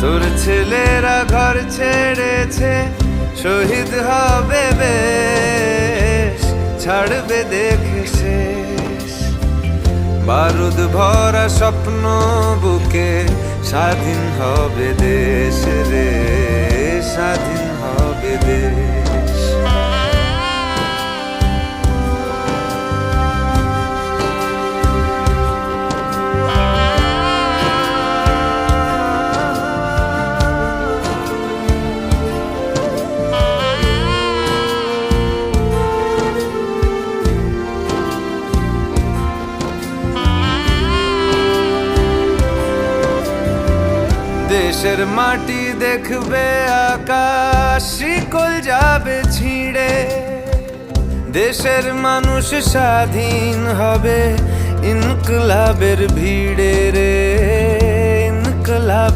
তোর ছেলেরা ঘর ছেড়েছে, শহীদ হবে বেশ, ছাড়বে দেখে শেষ। বারুদ ভরা স্বপ্ন বুকে, স্বাধীন হবে দেশ রে, স্বাধীন হবে দেশ। দেশের মাটি দেখবে আকাশ, শিকল যাবে ছিঁড়ে। দেশের মানুষ স্বাধীন হবে ইনকলাবের ভিড়ে রে।